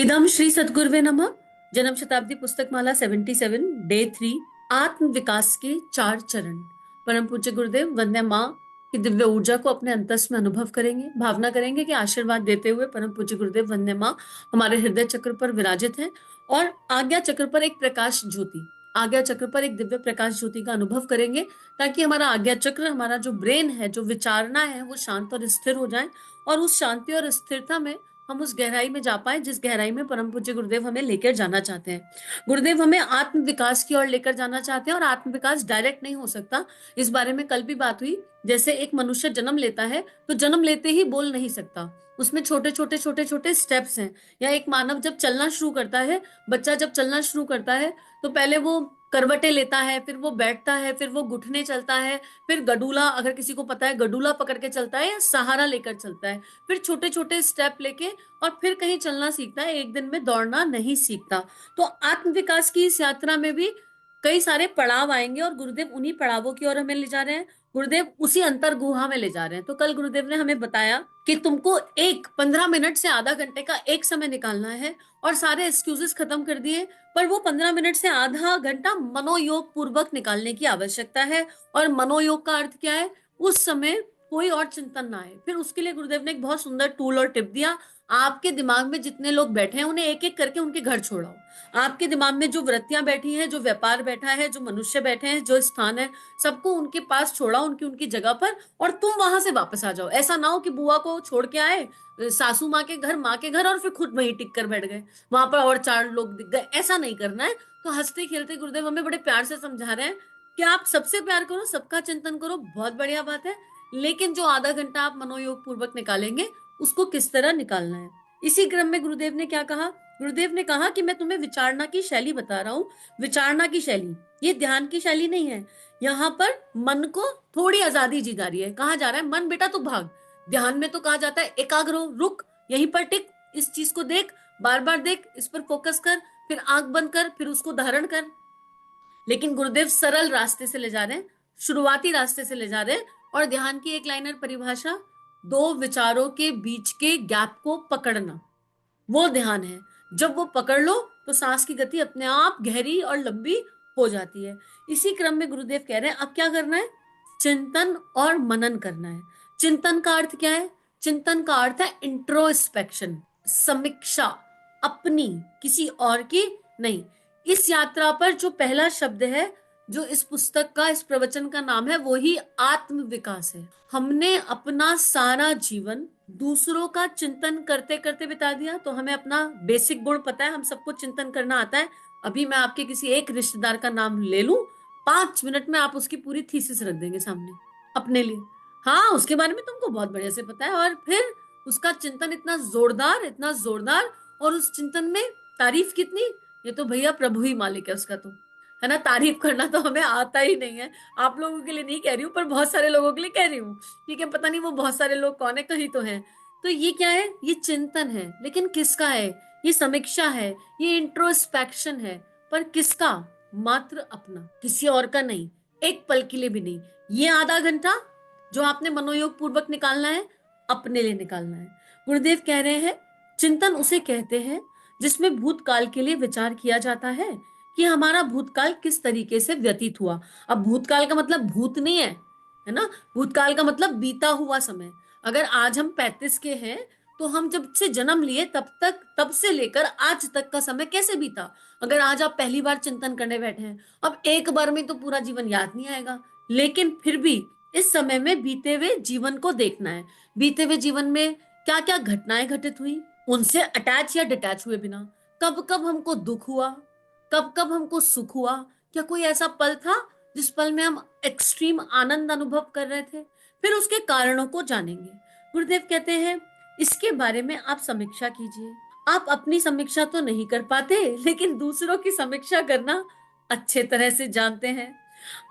इदम श्री सद्गुरुवे नमः। जन्म शताब्दी पुस्तक माला 77 डे 3 आत्म विकास के 4 चरण। परम पूज्य गुरुदेव वंदे माँ की दिव्य ऊर्जा को अपने अंतस में अनुभव करेंगे, भावना करेंगे कि आशीर्वाद देते हुए परम पूज्य गुरुदेव वंदे माँ हमारे हृदय चक्र पर विराजित हैं और आज्ञा चक्र पर एक प्रकाश ज्योति, आज्ञा चक्र पर एक दिव्य प्रकाश ज्योति का अनुभव करेंगे, ताकि हमारा आज्ञा चक्र, हमारा जो ब्रेन है, जो विचारना है, वो शांत और स्थिर हो जाए और उस शांति और स्थिरता में हम उस गहराई में जा पाए जिस गहराई में परम पूज्य गुरुदेव हमें लेकर जाना चाहते हैं। गुरुदेव हमें आत्म विकास की ओर लेकर जाना चाहते हैं और आत्म विकास डायरेक्ट नहीं हो सकता। इस बारे में कल भी बात हुई। जैसे एक मनुष्य जन्म लेता है तो जन्म लेते ही बोल नहीं सकता, उसमें छोटे छोटे छोटे छोटे स्टेप्स हैं। या एक मानव जब चलना शुरू करता है, बच्चा जब चलना शुरू करता है तो पहले वो करवटें लेता है, फिर वो बैठता है, फिर वो घुटने चलता है, फिर गडूला, अगर किसी को पता है, गडूला पकड़ के चलता है या सहारा लेकर चलता है, फिर छोटे छोटे स्टेप लेके और फिर कहीं चलना सीखता है। एक दिन में दौड़ना नहीं सीखता। तो आत्म विकास की इस यात्रा में भी कई सारे पड़ाव आएंगे और गुरुदेव उन्हीं पड़ावों की ओर हमें ले जा रहे हैं। गुरुदेव उसी अंतर गुहा में ले जा रहे हैं। तो कल गुरुदेव ने हमें बताया कि तुमको एक 15 मिनट से आधा घंटे का एक समय निकालना है और सारे एक्सक्यूजेस खत्म कर दिए, पर वो 15 मिनट से आधा घंटा मनोयोग पूर्वक निकालने की आवश्यकता है। और मनोयोग का अर्थ क्या है? उस समय कोई और चिंतन ना आए। फिर उसके लिए गुरुदेव ने एक बहुत सुंदर टूल और टिप दिया। आपके दिमाग में जितने लोग बैठे हैं उन्हें एक एक करके उनके घर छोड़ाओ। आपके दिमाग में जो वृत्तियां बैठी हैं, जो व्यापार बैठा है, जो मनुष्य बैठे हैं, जो स्थान है, सबको उनके पास छोड़ाओ, उनकी उनकी जगह पर, और तुम वहां से वापस आ जाओ। ऐसा ना हो कि बुआ को छोड़ के आए सासू माँ के घर, माँ के घर, और फिर खुद वहीं टिक कर बैठ गए, वहां पर और 4 लोग दिख गए। ऐसा नहीं करना है। तो हंसते खेलते गुरुदेव हमें बड़े प्यार से समझा रहे हैं कि आप सबसे प्यार करो, सबका चिंतन करो, बहुत बढ़िया बात है, लेकिन जो आधा घंटा आप मनोयोग पूर्वक निकालेंगे उसको किस तरह निकालना है। इसी क्रम में गुरुदेव ने क्या कहा? गुरुदेव ने कहा कि मैं तुम्हें विचारना की शैली बता रहा हूँ। विचारना की शैली, ये ध्यान की शैली नहीं है। यहाँ पर मन को थोड़ी आजादी दी जा रही है। कहा जा रहा है मन बेटा तू भाग। ध्यान में तो कहा जाता है एकाग्र हो, रुक, यहीं पर टिक, इस चीज को देख, बार बार देख, इस पर फोकस कर, फिर आंख बंद कर, फिर उसको धारण कर। लेकिन गुरुदेव सरल रास्ते से ले जा रहे हैं, शुरुआती रास्ते से ले जा रहे हैं। और ध्यान की एक लाइनर परिभाषा, दो विचारों के बीच के गैप को पकड़ना, वो ध्यान है। जब वो पकड़ लो तो सांस की गति अपने आप गहरी और लंबी हो जाती है। इसी क्रम में गुरुदेव कह रहे हैं अब क्या करना है? चिंतन और मनन करना है। चिंतन का अर्थ क्या है? चिंतन का अर्थ है इंट्रोस्पेक्शन, समीक्षा, अपनी, किसी और की नहीं। इस यात्रा पर जो पहला शब्द है, जो इस पुस्तक का, इस प्रवचन का नाम है, वो ही आत्म विकास है। हमने अपना सारा जीवन दूसरों का चिंतन करते करते बिता दिया। तो हमें अपना बेसिक गुण पता है, हम सबको चिंतन करना आता है। अभी मैं आपके किसी एक रिश्तेदार का नाम ले लूं, 5 मिनट में आप उसकी पूरी थीसिस रख देंगे सामने अपने लिए। हाँ, उसके बारे में तुमको बहुत बढ़िया से पता है। और फिर उसका चिंतन इतना जोरदार, इतना जोरदार, और उस चिंतन में तारीफ कितनी! ये तो भैया प्रभु ही मालिक है उसका, तो है ना। तारीफ करना तो हमें आता ही नहीं है। आप लोगों के लिए नहीं कह रही हूँ, पर बहुत सारे लोगों के लिए कह रही हूँ। ठीक है, पता नहीं वो बहुत सारे लोग कौन है, कहीं तो है। तो ये क्या है? ये चिंतन है, लेकिन किसका है? ये समीक्षा है, ये इंट्रोस्पेक्शन है, पर किसका? मात्र अपना, किसी और का नहीं, एक पल के लिए भी नहीं। ये आधा घंटा जो आपने मनोयोग पूर्वक निकालना है, अपने लिए निकालना है। गुरुदेव कह रहे हैं चिंतन उसे कहते हैं जिसमें भूतकाल के लिए विचार किया जाता है कि हमारा भूतकाल किस तरीके से व्यतीत हुआ। अब भूतकाल का मतलब भूत नहीं है ना। भूतकाल का मतलब बीता हुआ समय। अगर आज हम 35 के हैं तो हम जब से जन्म लिए तब से लेकर आज तक का समय कैसे बीता। अगर आज आप पहली बार चिंतन करने बैठे हैं, अब एक बार में तो पूरा जीवन याद नहीं आएगा, लेकिन फिर भी इस समय में बीते हुए जीवन को देखना है। बीते हुए जीवन में क्या क्या घटनाएं घटित हुई, उनसे अटैच या डिटैच हुए बिना। कब कब हमको दुख हुआ, कब कब हमको सुख हुआ। क्या कोई ऐसा पल था जिस पल में हम एक्सट्रीम आनंद अनुभव कर रहे थे? फिर उसके कारणों को जानेंगे। गुरुदेव कहते हैं इसके बारे में आप समीक्षा कीजिए। आप अपनी समीक्षा तो नहीं कर पाते, लेकिन दूसरों की समीक्षा करना अच्छे तरह से जानते हैं।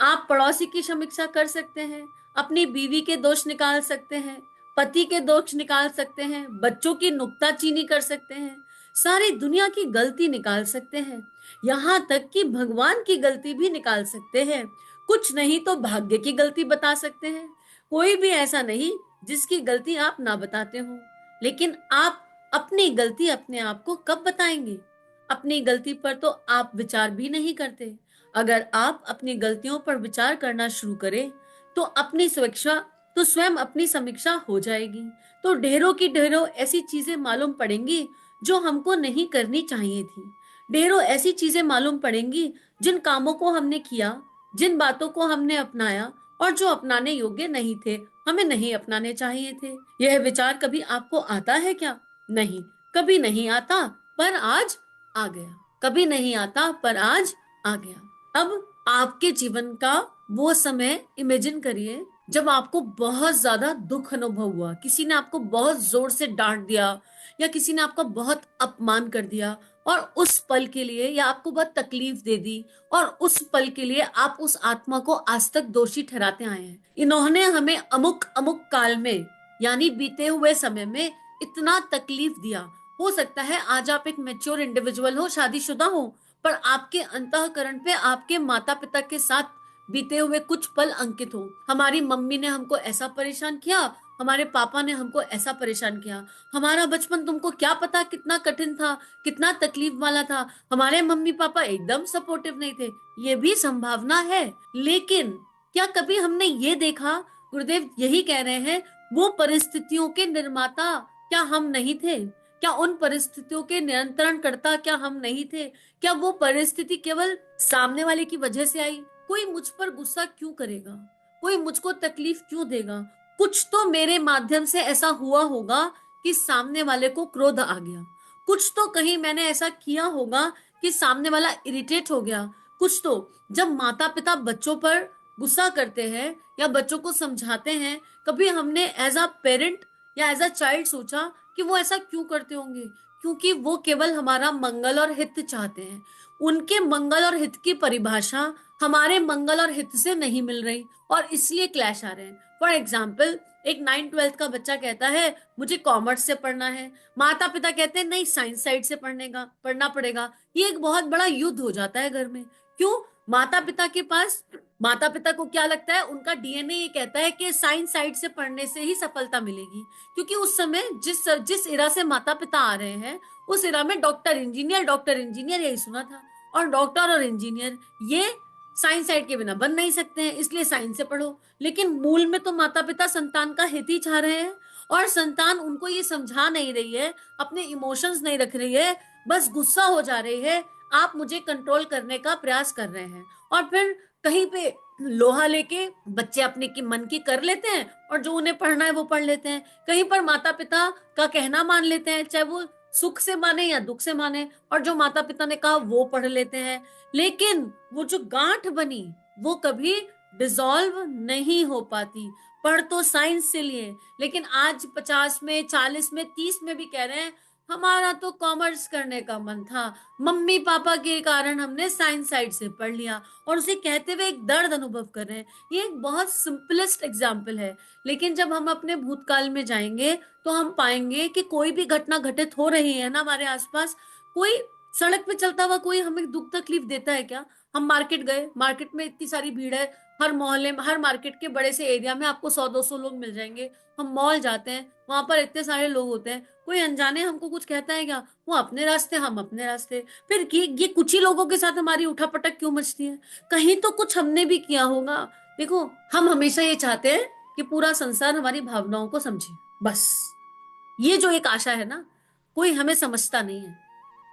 आप पड़ोसी की समीक्षा कर सकते हैं, अपनी बीवी के दोष निकाल सकते हैं, पति के दोष निकाल सकते हैं, बच्चों की नुक्ताचीनी कर सकते हैं, सारी दुनिया की गलती निकाल सकते हैं, यहाँ तक कि भगवान की गलती भी निकाल सकते हैं। कुछ नहीं तो भाग्य की गलती बता सकते हैं। कोई भी ऐसा नहीं जिसकी गलती आप ना बताते हो। लेकिन आप अपनी गलती अपने आप को कब बताएंगे? अपनी गलती पर तो आप विचार भी नहीं करते। अगर आप अपनी गलतियों पर विचार करना शुरू करें तो अपनी सुरक्षा तो स्वयं अपनी समीक्षा हो जाएगी। तो ढेरों की ढेरों ऐसी चीजें मालूम पड़ेंगी जो हमको नहीं करनी चाहिए थी। ढेरों ऐसी चीजें मालूम पड़ेंगी जिन कामों को हमने किया, जिन बातों को हमने अपनाया और जो अपनाने योग्य नहीं थे, हमें नहीं अपनाने चाहिए थे। यह विचार कभी आपको आता है क्या? नहीं, कभी नहीं आता, पर आज आ गया। कभी नहीं आता, पर आज आ गया। अब आपके जीवन का वो समय इमेजिन करिए जब आपको बहुत ज्यादा दुख अनुभव हुआ, किसी ने आपको बहुत जोर से डांट दिया या किसी ने आपका बहुत अपमान कर दिया और उस पल के लिए या आपको बहुत तकलीफ दे दी और उस पल के लिए आप उस आत्मा को आज तक दोषी ठहराते आए हैं। इन्होंने हमें अमुक अमुक काल में यानी बीते हुए समय में इतना तकलीफ दिया। हो सकता है आज आप एक मैच्योर इंडिविजुअल हो, शादीशुदा हो, पर आपके अंतःकरण पे आपके माता पिता के साथ बीते हुए कुछ पल अंकित हो। हमारी मम्मी ने हमको ऐसा परेशान किया, हमारे पापा ने हमको ऐसा परेशान किया। हमारा बचपन तुमको क्या पता कितना कठिन था, कितना तकलीफ वाला था। हमारे मम्मी पापा एकदम सपोर्टिव नहीं थे, ये भी संभावना है। लेकिन क्या कभी हमने ये देखा, गुरुदेव यही कह रहे हैं, वो परिस्थितियों के निर्माता क्या हम नहीं थे? क्या उन परिस्थितियों के नियंत्रण करता क्या हम नहीं थे? क्या वो परिस्थिति केवल सामने वाले की वजह से आई? कोई मुझ पर गुस्सा क्यों करेगा? कोई मुझको तकलीफ क्यों देगा? कुछ तो मेरे माध्यम से ऐसा हुआ होगा कि सामने वाले को क्रोध आ गया। कुछ तो कहीं मैंने ऐसा किया होगा कि सामने वाला इरिटेट हो गया। कुछ तो जब माता पिता बच्चों पर गुस्सा करते हैं या बच्चों को समझाते हैं, कभी हमने एज अ पेरेंट या एज अ चाइल्ड सोचा कि वो ऐसा क्यों करते होंगे? क्योंकि वो केवल हमारा मंगल और हित चाहते हैं। उनके मंगल और हित की परिभाषा हमारे मंगल और हित से नहीं मिल रही और इसलिए क्लैश आ रहे हैं। फॉर एग्जाम्पल, एक 9th-12th का बच्चा कहता है मुझे कॉमर्स से पढ़ना है, माता पिता कहते हैं नहीं साइंस साइड से पढ़ना पड़ेगा। ये एक बहुत बड़ा युद्ध हो जाता है घर में। क्यों? माता पिता को क्या लगता है, उनका डीएनए ये कहता है कि साइंस साइड से पढ़ने से ही सफलता मिलेगी। क्योंकि उस समय जिस जिस इरा से माता पिता आ रहे हैं, उस इरा में डॉक्टर इंजीनियर यही सुना था। और डॉक्टर और इंजीनियर ये साइंस साइड के बिना बन नहीं सकते हैं, इसलिए साइंस से पढ़ो। लेकिन मूल में तो माता पिता संतान का हित ही चाह रहे हैं और संतान उनको ये समझा नहीं रही है, अपने इमोशंस नहीं रख रही है, बस गुस्सा हो जा रही है। आप मुझे कंट्रोल करने का प्रयास कर रहे हैं और फिर कहीं पे लोहा लेके बच्चे अपने की मन की कर लेते हैं और जो उन्हें पढ़ना है वो पढ़ लेते हैं। कहीं पर माता पिता का कहना मान लेते हैं, चाहे वो सुख से माने या दुख से माने, और जो माता पिता ने कहा वो पढ़ लेते हैं। लेकिन वो जो गांठ बनी वो कभी डिसॉल्व नहीं हो पाती। पढ़ तो साइंस से लिए, लेकिन आज 50 में 40 में 30 में भी कह रहे हैं हमारा तो कॉमर्स करने का मन था, मम्मी पापा के कारण हमने साइंस साइड से पढ़ लिया। और उसे कहते हुए एक दर्द अनुभव कर रहे हैं। ये एक बहुत सिंपलेस्ट एग्जाम्पल है, लेकिन जब हम अपने भूतकाल में जाएंगे तो हम पाएंगे कि कोई भी घटना घटित हो रही है ना हमारे आसपास, कोई सड़क पे चलता हुआ कोई हमें दुख तकलीफ देता है क्या? हम मार्केट गए, मार्केट में इतनी सारी भीड़ है, हर मोहल्ले में हर मार्केट के बड़े से एरिया में आपको 100-200 लोग मिल जाएंगे। हम मॉल जाते हैं, वहां पर इतने सारे लोग होते हैं, कोई अनजाने हमको कुछ कहता है क्या? वो अपने रास्ते, हम अपने रास्ते। फिर ये कुछ ही लोगों के साथ हमारी उठापटक क्यों मचती है? कहीं तो कुछ हमने भी किया होगा। देखो, हम हमेशा ये चाहते हैं कि पूरा संसार हमारी भावनाओं को समझे, बस। ये जो एक आशा है ना, कोई हमें समझता नहीं है,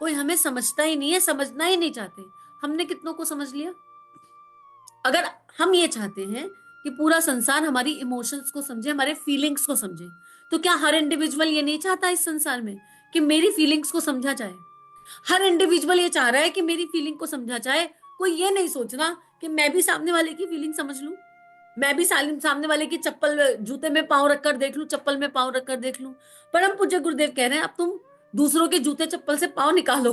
कोई हमें समझता ही नहीं है, समझना ही नहीं चाहते। हमने कितनों को समझ लिया? अगर हम ये चाहते हैं कि पूरा संसार हमारी इमोशंस को समझे, हमारे फीलिंग्स को समझे, तो क्या हर इंडिविजुअल ये नहीं चाहता इस संसार में कि मेरी फीलिंग्स को समझा जाए? हर इंडिविजुअल ये चाह रहा है कि मेरी फीलिंग को समझा जाए। कोई ये नहीं सोच रहा कि मैं भी सामने वाले की फीलिंग समझ लूं, मैं भी सामने वाले की चप्पल जूते में पांव रखकर देख लूं, चप्पल में पांव रखकर देख लूं। परम पूज्य गुरुदेव कह रहे हैं अब तुम दूसरों के जूते चप्पल से पांव निकालो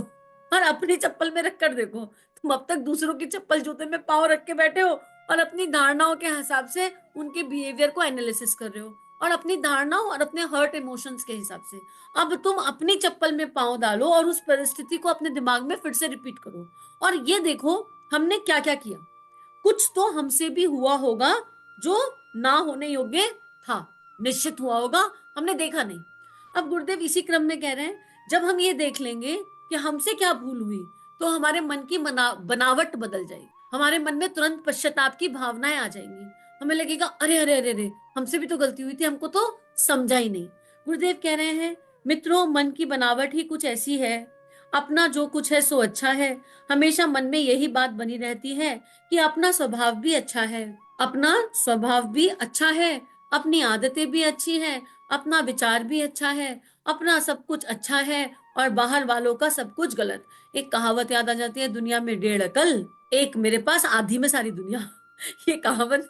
और अपनी चप्पल में रखकर देखो। तुम अब तक दूसरों की चप्पल जूते में पांव रख के बैठे हो और अपनी धारणाओं के हिसाब से उनके बिहेवियर को एनालिसिस कर रहे हो और अपनी धारणाओं और अपने हर्ट इमोशंस के हिसाब से। अब तुम अपनी चप्पल में पांव डालो और उस परिस्थिति को अपने दिमाग में फिर से रिपीट करो और ये देखो हमने क्या क्या किया। कुछ तो हमसे भी हुआ होगा जो ना होने योग्य था, निश्चित हुआ होगा, हमने देखा नहीं। अब गुरुदेव इसी क्रम में कह रहे हैं, जब हम ये देख लेंगे कि हमसे क्या भूल हुई, तो हमारे मन की बनावट बदल जाएगी। हमारे मन में तुरंत पश्चाताप की भावनाएं आ जाएंगी। हमें लगेगा अरे अरे अरे अरे, हमसे भी तो गलती हुई थी, हमको तो समझा ही नहीं। गुरुदेव कह रहे हैं, मित्रों, मन की बनावट ही कुछ ऐसी है, अपना जो कुछ है सो अच्छा है। हमेशा मन में यही बात बनी रहती है कि अपना स्वभाव भी अच्छा है, अपना स्वभाव भी अच्छा है, अपनी आदतें भी अच्छी हैं, अपना विचार भी अच्छा है, अपना सब कुछ अच्छा है, और बाहर वालों का सब कुछ गलत। एक कहावत याद आ जाती है, दुनिया में 1.5 अकल, एक मेरे पास, आधी में सारी दुनिया। ये कहावत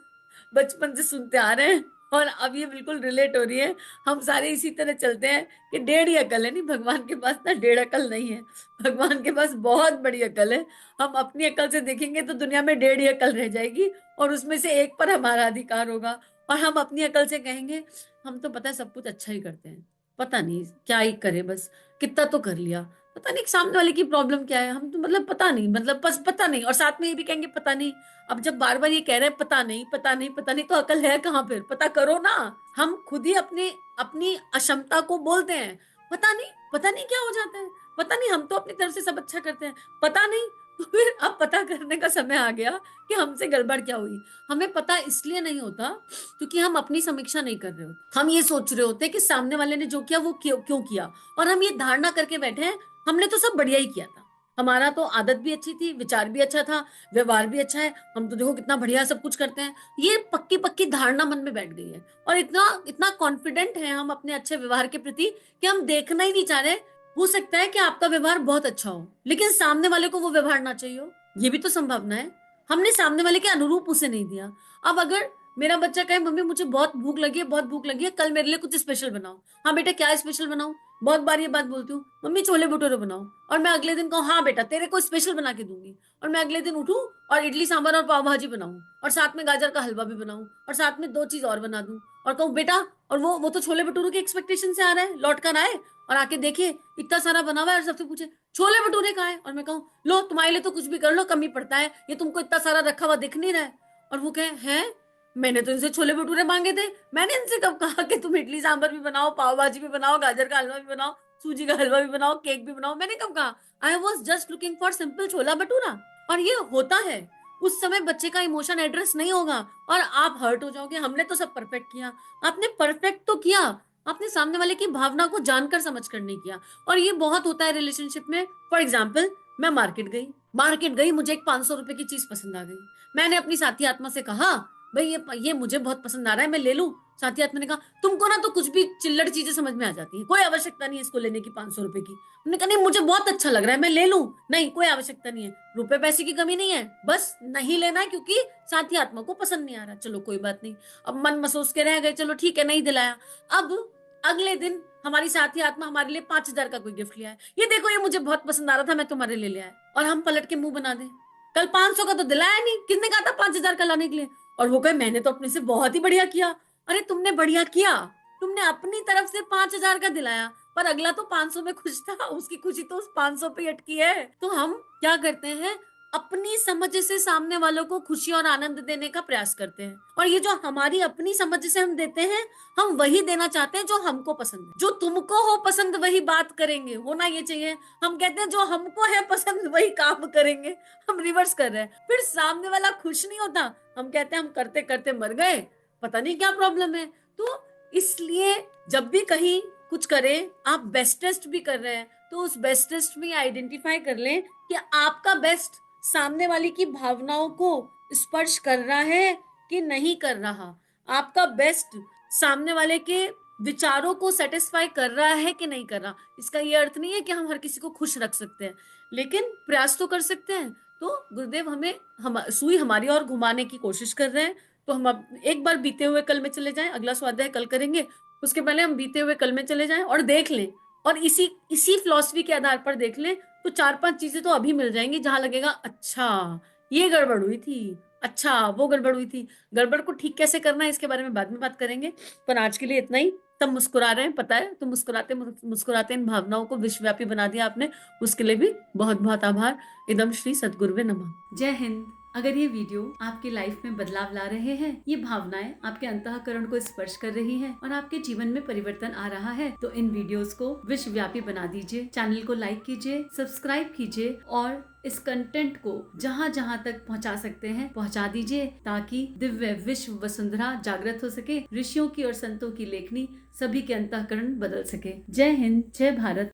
बचपन से सुनते आ रहे हैं, और अब ये बिल्कुल रिलेट हो रही है। हम सारे इसी तरह चलते हैं कि 1.5 ही अकल है। नहीं, भगवान के पास ना 1.5 अकल नहीं है, भगवान के पास बहुत बड़ी अकल है। हम अपनी अकल से देखेंगे तो दुनिया में 1.5 ही अकल रह जाएगी, और उसमें से एक पर हमारा अधिकार होगा। और हम अपनी अकल से कहेंगे, हम तो पता है सब कुछ अच्छा ही करते हैं, पता नहीं क्या ही करे, बस कितना तो कर लिया, पता नहीं सामने वाले की प्रॉब्लम क्या है, हम तो मतलब पता नहीं, मतलब बस पता नहीं, और साथ में ये भी कहेंगे पता नहीं। अब जब बार बार ये कह रहे हैं पता नहीं पता नहीं पता नहीं, तो अकल है कहाँ? फिर पता करो ना। हम खुद ही अपने अपनी अक्षमता को बोलते हैं, पता नहीं क्या हो जाता है, पता नहीं, हम तो अपनी तरफ से सब अच्छा करते हैं, पता नहीं। तो फिर अब पता करने का समय आ गया कि हमसे गड़बड़ क्या हुई। हमें पता इसलिए नहीं होता क्योंकि हम अपनी समीक्षा नहीं कर रहे होते। हम ये सोच रहे होते कि सामने वाले ने जो किया वो क्यों क्यों किया, और हम ये धारणा करके बैठे हैं हमने तो सब बढ़िया ही किया था, हमारा तो आदत भी अच्छी थी, विचार भी अच्छा था, व्यवहार भी अच्छा है, हम तो देखो कितना बढ़िया सब कुछ करते हैं। ये पक्की पक्की धारणा मन में बैठ गई है, और इतना इतना कॉन्फिडेंट है हम अपने अच्छे व्यवहार के प्रति कि हम देखना ही नहीं चाह रहे। हो सकता है कि आपका व्यवहार बहुत अच्छा हो, लेकिन सामने वाले को वो व्यवहार ना चाहिए हो, ये भी तो संभावना है। हमने सामने वाले के अनुरूप उसे नहीं दिया। अब अगर मेरा बच्चा कहे, मम्मी मुझे बहुत भूख लगी है, बहुत भूख लगी है, कल मेरे लिए कुछ स्पेशल बनाओ। हाँ बेटा, क्या स्पेशल बनाऊं? बहुत बार ये बात बोलती हूँ, मम्मी छोले भटूरे बनाओ। और मैं अगले दिन कहूँ, हाँ बेटा तेरे को स्पेशल बना के दूंगी। और मैं अगले दिन उठूं और इडली सांभर और पाव भाजी बनाऊं, और साथ में गाजर का हलवा भी बनाऊं, और साथ में 2 चीज और बना दूं, और कहूँ बेटा, और वो तो छोले भटूरे के एक्सपेक्टेशन से आ रहा है, लौट कर आए और आके देखे इतना सारा बना हुआ है, और सबसे पूछे छोले भटूरे कहाँ है, और मैं कहूँ लो तुम्हारे लिए तो कुछ भी कर लो, कमी पड़ता है, ये तुमको इतना सारा रखा हुआ दिख नहीं रहा है। और वो कहे, हैं, मैंने तो इनसे छोले भटूरे मांगे थे, मैंने इनसे कब कहा कि तुम इडली सांभर भी बनाओ, पाव भाजी भी बनाओ, गाजर का हलवा भी बनाओ, सूजी का हलवा भी बनाओ, केक भी बनाओ? मैंने कब कहा? I was just looking for simple छोला भटूरा। और ये होता है, उस समय बच्चे का इमोशन एड्रेस नहीं होगा, और आप हर्ट हो जाओगे, हमने तो सब परफेक्ट किया। आपने परफेक्ट तो किया, आपने सामने वाले की भावना को जानकर समझ कर नहीं किया। और ये बहुत होता है रिलेशनशिप में। फॉर एग्जाम्पल, मैं मार्केट गई, मुझे एक 500 रुपए की चीज पसंद आ गई। मैंने अपनी साथी आत्मा से कहा, भाई ये मुझे बहुत पसंद आ रहा है, मैं ले लूं। साथी आत्मा ने कहा, तुमको ना तो कुछ भी चिल्लड़ चीजें समझ में आ जाती है, कोई आवश्यकता नहीं है इसको लेने की 500 रुपए की। हमने कहा, नहीं मुझे बहुत अच्छा लग रहा है, मैं ले लूं। नहीं, कोई आवश्यकता नहीं है, रुपए पैसे की कमी नहीं है, बस नहीं लेना है क्योंकि साथी आत्मा को पसंद नहीं आ रहा। चलो कोई बात नहीं, अब मन महसूस के रह गए, चलो ठीक है, नहीं दिलाया। अब अगले दिन हमारी साथी आत्मा हमारे लिए 5,000 का कोई गिफ्ट लिया है, ये देखो ये मुझे बहुत पसंद आ रहा था, मैं तुम्हारे लिए ले आया। और हम पलट के मुंह बना दें, कल 500 का तो दिलाया नहीं, किसने कहा था 5,000 का लाने के लिए? और वो कहे, मैंने तो अपने से बहुत ही बढ़िया किया। अरे तुमने बढ़िया किया, तुमने अपनी तरफ से 5,000 का दिलाया, पर अगला तो 500 में खुश था, उसकी खुशी तो उस 500 पे अटकी है। तो हम क्या करते हैं, अपनी समझ से सामने वालों को खुशी और आनंद देने का प्रयास करते हैं, और ये जो हमारी अपनी समझ से हम देते हैं, हम वही देना चाहते हैं जो हमको पसंद है। जो तुमको हो पसंद वही बात करेंगे, होना ये चाहिए। हम कहते हैं जो हमको है पसंद वही काम करेंगे, हम रिवर्स कर रहे हैं। फिर सामने वाला खुश नहीं होता, हम कहते हैं हम करते करते मर गए, पता नहीं क्या प्रॉब्लम है। तो इसलिए जब भी कहीं कुछ करें, आप बेस्टेस्ट भी कर रहे हैं, तो उस बेस्टेस्ट में आइडेंटिफाई कर लें कि आपका बेस्ट सामने वाले की भावनाओं को स्पर्श कर रहा है कि नहीं कर रहा, आपका बेस्ट सामने वाले के विचारों को सेटिस्फाई कर रहा है कि नहीं कर रहा। इसका ये अर्थ नहीं है कि हम हर किसी को खुश रख सकते हैं, लेकिन प्रयास तो कर सकते हैं। तो गुरुदेव हमें सुई हमारी ओर घुमाने की कोशिश कर रहे हैं। तो हम अब एक बार बीते हुए कल में चले जाएं, अगला स्वाध्याय कल करेंगे, उसके पहले हम बीते हुए कल में चले जाएं और देख लें, और इसी इसी फिलॉसफी के आधार पर देख लें, तो 4-5 चीजें तो अभी मिल जाएंगी जहां लगेगा अच्छा ये गड़बड़ हुई थी, अच्छा वो गड़बड़ हुई थी। गड़बड़ को ठीक कैसे करना है इसके बारे में बाद में बात करेंगे, पर आज के लिए इतना ही। तब मुस्कुरा रहे हैं, पता है, तो मुस्कुराते मुस्कुराते इन भावनाओं को विश्वव्यापी बना दिया आपने, उसके लिए भी बहुत बहुत आभार। इदम श्री सद्गुरुवे नमः। जय हिंद। अगर ये वीडियो आपकी लाइफ में बदलाव ला रहे हैं, ये भावनाएं आपके अंतःकरण को स्पर्श कर रही हैं और आपके जीवन में परिवर्तन आ रहा है, तो इन वीडियोस को विश्वव्यापी बना दीजिए। चैनल को लाइक कीजिए, सब्सक्राइब कीजिए और इस कंटेंट को जहाँ जहाँ तक पहुँचा सकते हैं पहुँचा दीजिए, ताकि दिव्य विश्व वसुंधरा जागृत हो सके, ऋषियों की और संतों की लेखनी सभी के अंतःकरण बदल सके। जय हिंद, जय भारत।